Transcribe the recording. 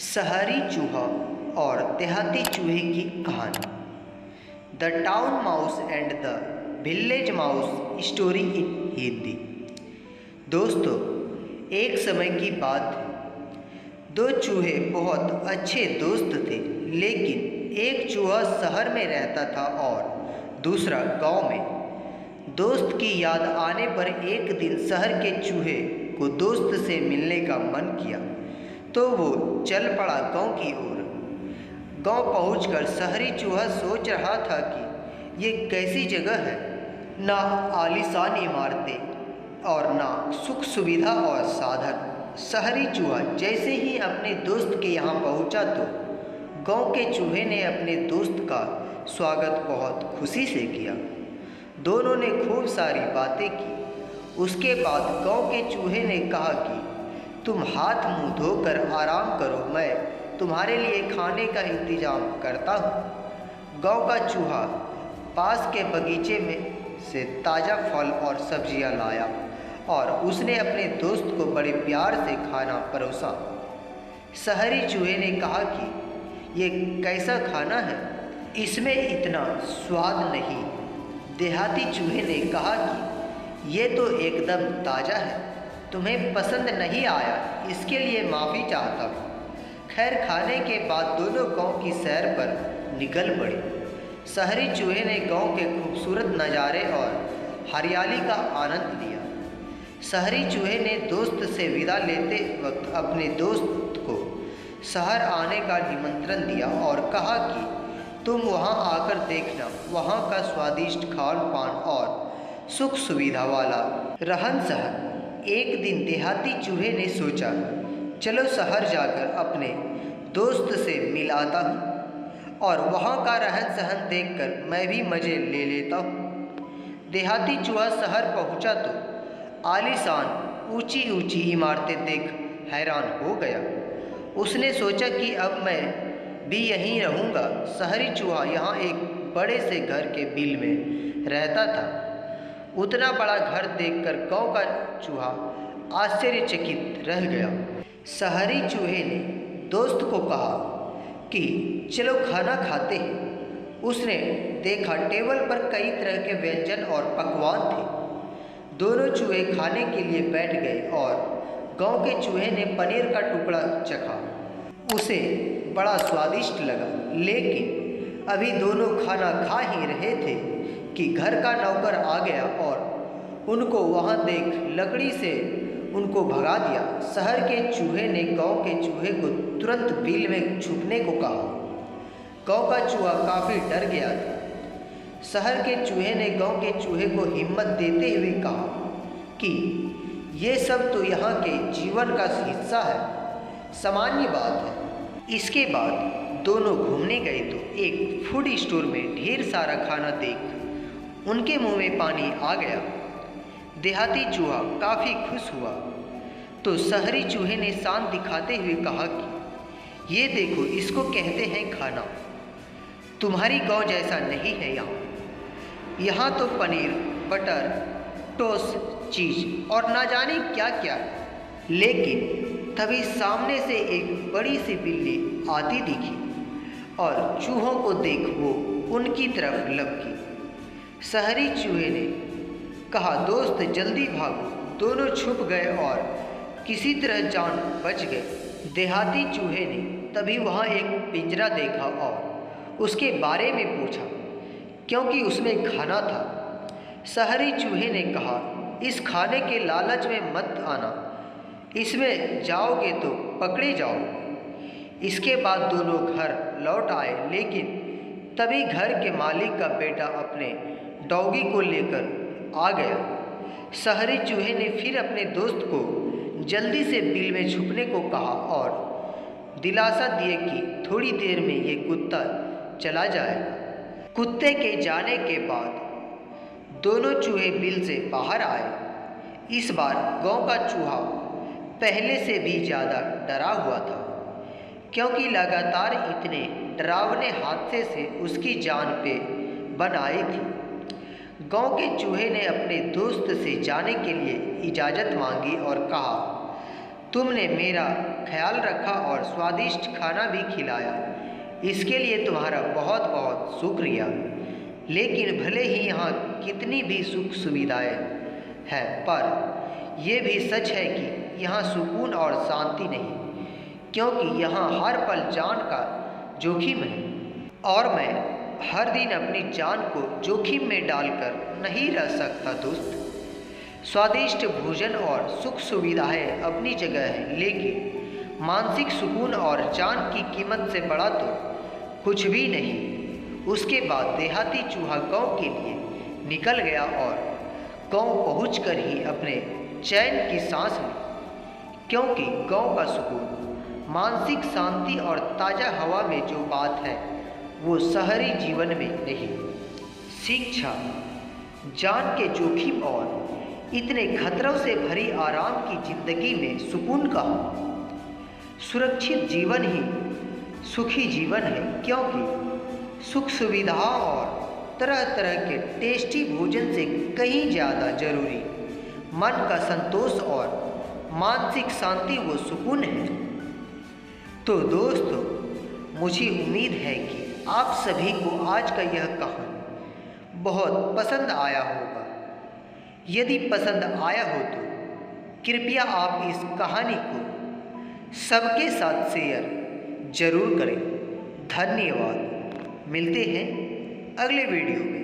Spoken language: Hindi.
शहरी चूहा और देहाती चूहे की कहानी। The town mouse and the village mouse story in Hindi. दोस्तों, एक समय की बात थी। दो चूहे बहुत अच्छे दोस्त थे, लेकिन एक चूहा शहर में रहता था और दूसरा गांव में। दोस्त की याद आने पर एक दिन शहर के चूहे को दोस्त से मिलने का मन किया, तो वो चल पड़ा गांव की ओर। गांव पहुंचकर शहरी चूहा सोच रहा था कि ये कैसी जगह है, ना आलीशान इमारतें और ना सुख सुविधा और साधन। शहरी चूहा जैसे ही अपने दोस्त के यहाँ पहुंचा तो गांव के चूहे ने अपने दोस्त का स्वागत बहुत खुशी से किया। दोनों ने खूब सारी बातें की। उसके बाद गांव के चूहे ने कहा कि तुम हाथ मुंह धोकर आराम करो, मैं तुम्हारे लिए खाने का इंतजाम करता हूँ। गांव का चूहा पास के बगीचे में से ताज़ा फल और सब्जियां लाया और उसने अपने दोस्त को बड़े प्यार से खाना परोसा। शहरी चूहे ने कहा कि ये कैसा खाना है, इसमें इतना स्वाद नहीं। देहाती चूहे ने कहा कि ये तो एकदम ताज़ा है, तुम्हें पसंद नहीं आया, इसके लिए माफ़ी चाहता हूँ। खैर, खाने के बाद दोनों गांव की सैर पर निकल पड़े। शहरी चूहे ने गांव के खूबसूरत नज़ारे और हरियाली का आनंद लिया। शहरी चूहे ने दोस्त से विदा लेते वक्त अपने दोस्त को शहर आने का निमंत्रण दिया और कहा कि तुम वहाँ आकर देखना, वहाँ का स्वादिष्ट खान पान और सुख सुविधा वाला रहन सहन। एक दिन देहाती चूहे ने सोचा, चलो शहर जाकर अपने दोस्त से मिल आता हूँ और वहाँ का रहन सहन देखकर मैं भी मज़े ले लेता हूँ। देहाती चूहा शहर पहुँचा तो आलीशान ऊंची ऊंची इमारतें देख हैरान हो गया। उसने सोचा कि अब मैं भी यहीं रहूँगा। शहरी चूहा यहाँ एक बड़े से घर के बिल में रहता था। उतना बड़ा घर देखकर गांव का चूहा आश्चर्यचकित रह गया। शहरी चूहे ने दोस्त को कहा कि चलो खाना खाते हैं। उसने देखा टेबल पर कई तरह के व्यंजन और पकवान थे। दोनों चूहे खाने के लिए बैठ गए और गांव के चूहे ने पनीर का टुकड़ा चखा। उसे बड़ा स्वादिष्ट लगा, लेकिन अभी दोनों खाना खा ही रहे थे कि घर का नौकर आ गया और उनको वहाँ देख लकड़ी से उनको भगा दिया। शहर के चूहे ने गांव के चूहे को तुरंत बिल में छुपने को कहा। गांव का चूहा काफ़ी डर गया था। शहर के चूहे ने गांव के चूहे को हिम्मत देते हुए कहा कि ये सब तो यहाँ के जीवन का हिस्सा है, सामान्य बात है। इसके बाद दोनों घूमने गए तो एक फूड स्टोर में ढेर सारा खाना देख उनके मुंह में पानी आ गया। देहाती चूहा काफ़ी खुश हुआ तो शहरी चूहे ने शान दिखाते हुए कहा कि ये देखो, इसको कहते हैं खाना। तुम्हारी गांव जैसा नहीं है यहाँ तो पनीर, बटर, टोस्ट, चीज़ और ना जाने क्या क्या है। लेकिन तभी सामने से एक बड़ी सी बिल्ली आती दिखी और चूहों को देख वो उनकी तरफ लपकी। शहरी चूहे ने कहा, दोस्त जल्दी भागो। दोनों छुप गए और किसी तरह जान बच गए। देहाती चूहे ने तभी वहाँ एक पिंजरा देखा और उसके बारे में पूछा, क्योंकि उसमें खाना था। शहरी चूहे ने कहा, इस खाने के लालच में मत आना, इसमें जाओगे तो पकड़े जाओगे। इसके बाद दोनों घर लौट आए, लेकिन तभी घर के मालिक का बेटा अपने डॉगी को लेकर आ गया। शहरी चूहे ने फिर अपने दोस्त को जल्दी से बिल में छुपने को कहा और दिलासा दिए कि थोड़ी देर में ये कुत्ता चला जाएगा। कुत्ते के जाने के बाद दोनों चूहे बिल से बाहर आए। इस बार गांव का चूहा पहले से भी ज़्यादा डरा हुआ था, क्योंकि लगातार इतने डरावने हादसे से उसकी जान पे बन आई थी। गांव के चूहे ने अपने दोस्त से जाने के लिए इजाज़त मांगी और कहा, तुमने मेरा ख्याल रखा और स्वादिष्ट खाना भी खिलाया, इसके लिए तुम्हारा बहुत बहुत शुक्रिया। लेकिन भले ही यहाँ कितनी भी सुख सुविधाएं हैं, पर यह भी सच है कि यहाँ सुकून और शांति नहीं, क्योंकि यहाँ हर पल जान का जोखिम है और मैं हर दिन अपनी जान को जोखिम में डालकर नहीं रह सकता दोस्त। स्वादिष्ट भोजन और सुख सुविधाएं अपनी जगह है, लेकिन मानसिक सुकून और जान की कीमत से बड़ा तो कुछ भी नहीं। उसके बाद देहाती चूहा गांव के लिए निकल गया और गांव पहुंचकर ही अपने चैन की सांस ली, क्योंकि गांव का सुकून, मानसिक शांति और ताज़ा हवा में जो बात है वो शहरी जीवन में नहीं। शिक्षा, जान के जोखिम और इतने खतरों से भरी आराम की जिंदगी में सुकून कहाँ? सुरक्षित जीवन ही सुखी जीवन है, क्योंकि सुख सुविधाओं और तरह तरह के टेस्टी भोजन से कहीं ज़्यादा जरूरी मन का संतोष और मानसिक शांति वो सुकून है। तो दोस्तों, मुझे उम्मीद है कि आप सभी को आज का यह कहानी बहुत पसंद आया होगा। यदि पसंद आया हो तो कृपया आप इस कहानी को सबके साथ शेयर जरूर करें। धन्यवाद। मिलते हैं अगले वीडियो में।